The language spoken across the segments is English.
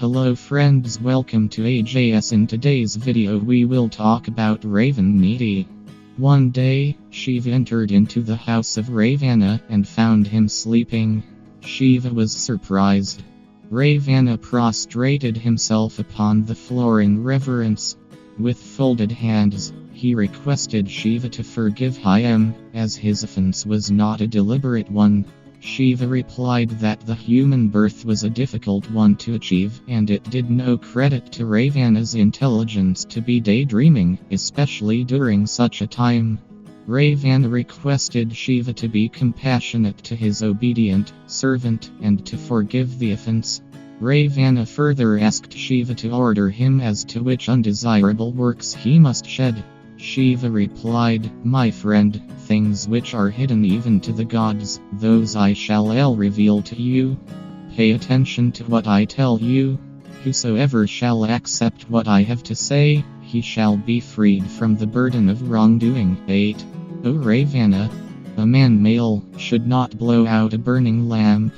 Hello friends, welcome to AJS. In today's video we will talk about Ravana Neeti. One day, Shiva entered into the house of Ravana and found him sleeping. Shiva was surprised. Ravana prostrated himself upon the floor in reverence. With folded hands, he requested Shiva to forgive him, as his offense was not a deliberate one. Shiva replied that the human birth was a difficult one to achieve, and it did no credit to Ravana's intelligence to be daydreaming, especially during such a time. Ravana requested Shiva to be compassionate to his obedient servant, and to forgive the offense. Ravana further asked Shiva to order him as to which undesirable works he must shed. Shiva replied, "My friend, things which are hidden even to the gods, those I shall reveal to you. Pay attention to what I tell you. Whosoever shall accept what I have to say, he shall be freed from the burden of wrongdoing." 8. O Ravana, a man male should not blow out a burning lamp.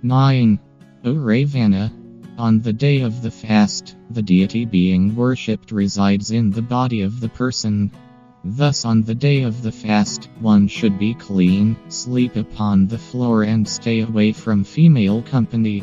9. O Ravana, on the day of the fast, the deity being worshipped resides in the body of the person. Thus on the day of the fast, one should be clean, sleep upon the floor and stay away from female company.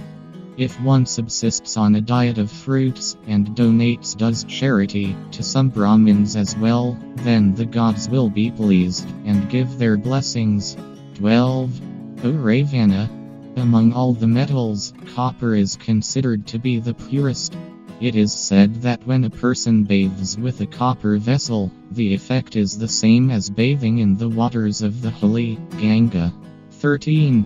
If one subsists on a diet of fruits, and does charity, to some Brahmins as well, then the gods will be pleased, and give their blessings. 12. O Ravana, among all the metals, copper is considered to be the purest. It is said that when a person bathes with a copper vessel, the effect is the same as bathing in the waters of the holy Ganga. 13.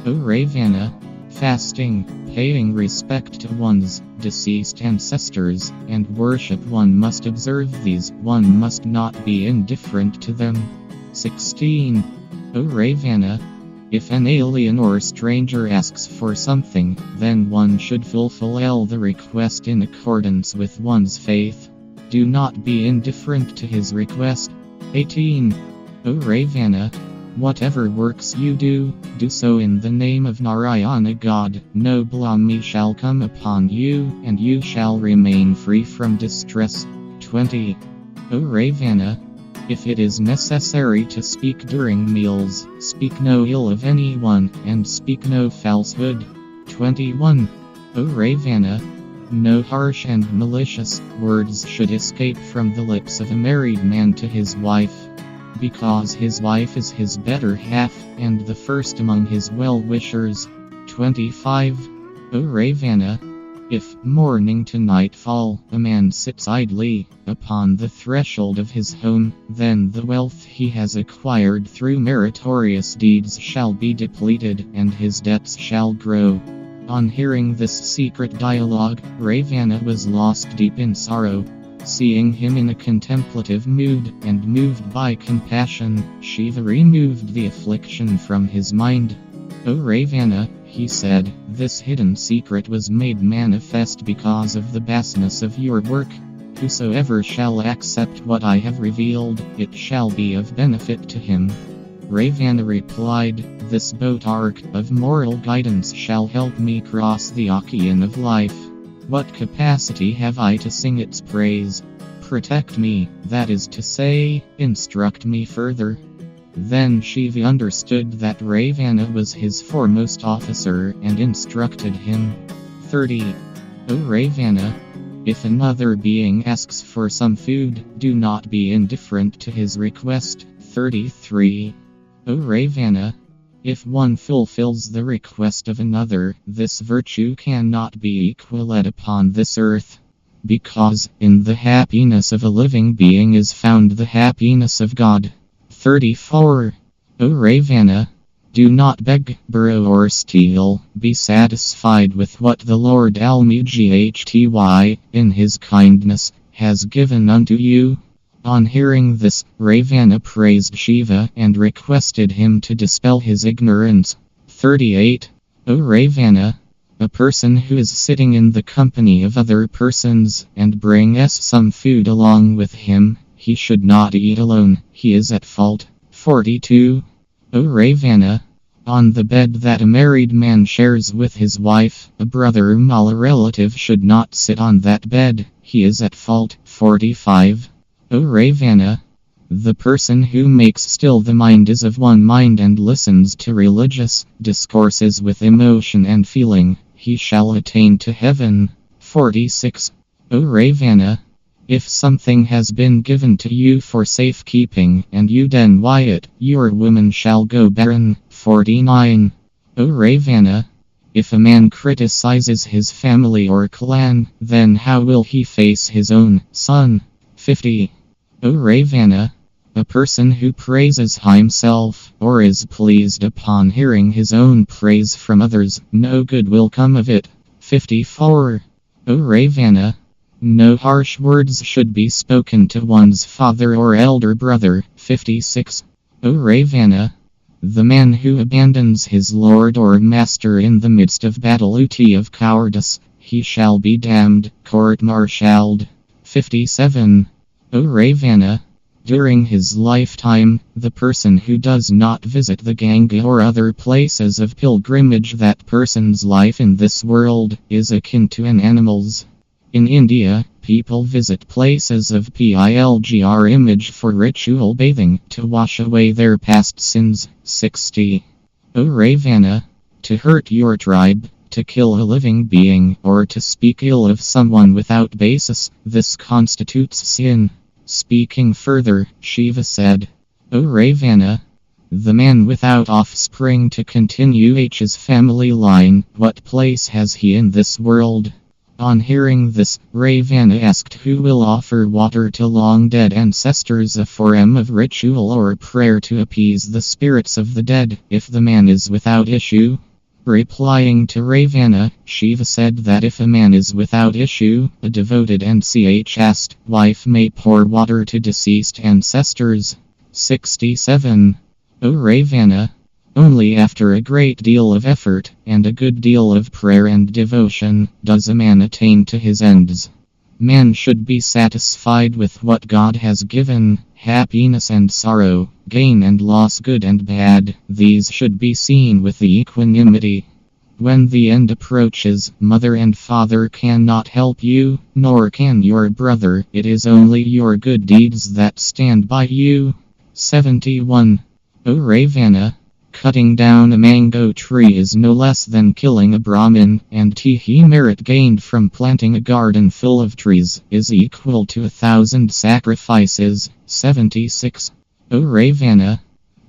O Ravana, fasting, paying respect to one's deceased ancestors, and worship, one must observe these, one must not be indifferent to them. 16. O Ravana, if an alien or stranger asks for something, then one should fulfill the request in accordance with one's faith. Do not be indifferent to his request. 18. O Ravana, whatever works you do so in the name of Narayana God. No blame shall come upon you, and you shall remain free from distress. 20. O Ravana, if it is necessary to speak during meals, speak no ill of anyone, and speak no falsehood. 21. O Ravana, no harsh and malicious words should escape from the lips of a married man to his wife, because his wife is his better half, and the first among his well-wishers. 25. O Ravana, if, morning to nightfall, a man sits idly upon the threshold of his home, then the wealth he has acquired through meritorious deeds shall be depleted, and his debts shall grow. On hearing this secret dialogue, Ravana was lost deep in sorrow. Seeing him in a contemplative mood, and moved by compassion, Shiva removed the affliction from his mind. O Ravana, he said, this hidden secret was made manifest because of the vastness of your work. Whosoever shall accept what I have revealed, it shall be of benefit to him. Ravana replied, this boat ark of moral guidance shall help me cross the ocean of life. What capacity have I to sing its praise? Protect me, that is to say, instruct me further. Then Shiva understood that Ravana was his foremost officer, and instructed him. 30. O Ravana, if another being asks for some food, do not be indifferent to his request. 33. O Ravana, if one fulfills the request of another, this virtue cannot be equaled upon this earth, because in the happiness of a living being is found the happiness of God. 34. O Ravana, do not beg, borrow or steal, be satisfied with what the Lord Almighty, in his kindness, has given unto you. On hearing this, Ravana praised Shiva and requested him to dispel his ignorance. 38. O Ravana, a person who is sitting in the company of other persons, and brings some food along with him, he should not eat alone, he is at fault. 42. O Ravana, On the bed that a married man shares with his wife, a brother or male relative should not sit on that bed, he is at fault. 45. O Ravana, the person who makes still the mind is of one mind and listens to religious discourses with emotion and feeling, he shall attain to heaven. 46. O Ravana, if something has been given to you for safekeeping and you deny it, your woman shall go barren. 49. O Ravana, if a man criticizes his family or clan, then how will he face his own son? 50. O Ravana, a person who praises himself or is pleased upon hearing his own praise from others, no good will come of it. 54. O Ravana, no harsh words should be spoken to one's father or elder brother. 56. O Ravana, the man who abandons his lord or master in the midst of battle of cowardice, he shall be damned, court-martialed. 57. O Ravana, during his lifetime, the person who does not visit the Ganga or other places of pilgrimage, that person's life in this world is akin to an animal's. In India, people visit places of pilgrimage image for ritual bathing to wash away their past sins. 60. O Ravana, to hurt your tribe, to kill a living being, or to speak ill of someone without basis, this constitutes sin. Speaking further, Shiva said, O Ravana, the man without offspring to continue his family line, what place has he in this world? On hearing this, Ravana asked who will offer water to long dead ancestors, a form of ritual or prayer to appease the spirits of the dead, if the man is without issue. Replying to Ravana, Shiva said that if a man is without issue, a devoted and chaste wife may pour water to deceased ancestors. 67. O Ravana, only after a great deal of effort, and a good deal of prayer and devotion, does a man attain to his ends. Man should be satisfied with what God has given, happiness and sorrow, gain and loss, good and bad, these should be seen with equanimity. When the end approaches, mother and father cannot help you, nor can your brother, it is only your good deeds that stand by you. 71. O Ravana, cutting down a mango tree is no less than killing a Brahmin, and the merit gained from planting a garden full of trees is equal to 1,000 sacrifices. 76. O Ravana,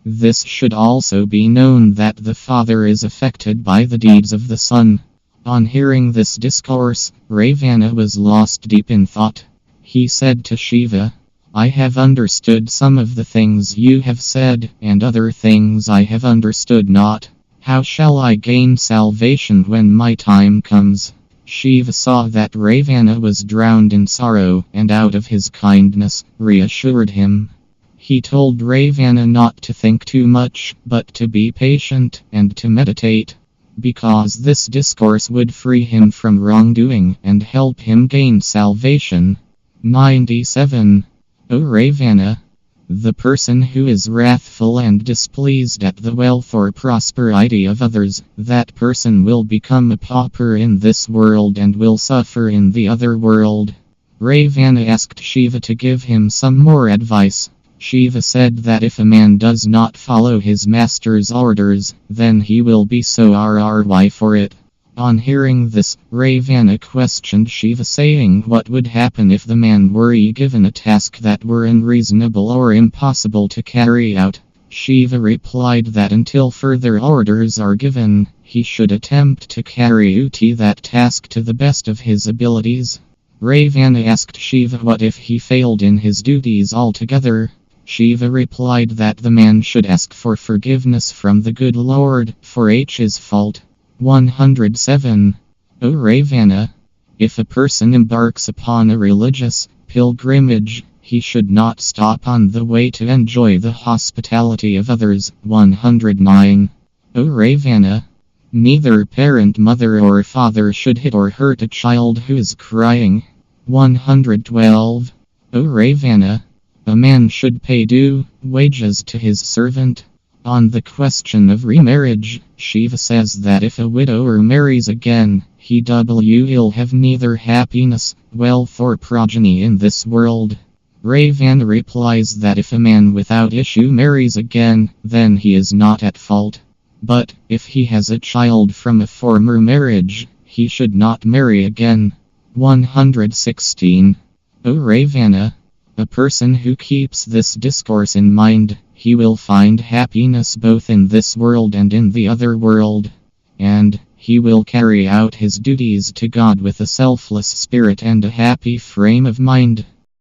this should also be known that the father is affected by the deeds of the son. On hearing this discourse, Ravana was lost deep in thought. He said to Shiva, I have understood some of the things you have said, and other things I have understood not. How shall I gain salvation when my time comes? Shiva saw that Ravana was drowned in sorrow, and out of his kindness, reassured him. He told Ravana not to think too much, but to be patient, and to meditate, because this discourse would free him from wrongdoing, and help him gain salvation. 97. O Ravana, the person who is wrathful and displeased at the wealth or prosperity of others, that person will become a pauper in this world and will suffer in the other world. Ravana asked Shiva to give him some more advice. Shiva said that if a man does not follow his master's orders, then he will be sorry for it. On hearing this, Ravana questioned Shiva, saying what would happen if the man were given a task that were unreasonable or impossible to carry out. Shiva replied that until further orders are given, he should attempt to carry out that task to the best of his abilities. Ravana asked Shiva what if he failed in his duties altogether. Shiva replied that the man should ask for forgiveness from the good Lord for his fault. 107. O Ravana, if a person embarks upon a religious pilgrimage, he should not stop on the way to enjoy the hospitality of others. 109. O Ravana, neither parent, mother or father should hit or hurt a child who is crying. 112. O Ravana, a man should pay due wages to his servant. On the question of remarriage, Shiva says that if a widower marries again, he will have neither happiness, wealth, or progeny in this world. Ravana replies that if a man without issue marries again, then he is not at fault. But if he has a child from a former marriage, he should not marry again. 116. O Ravana, a person who keeps this discourse in mind, he will find happiness both in this world and in the other world. And he will carry out his duties to God with a selfless spirit and a happy frame of mind.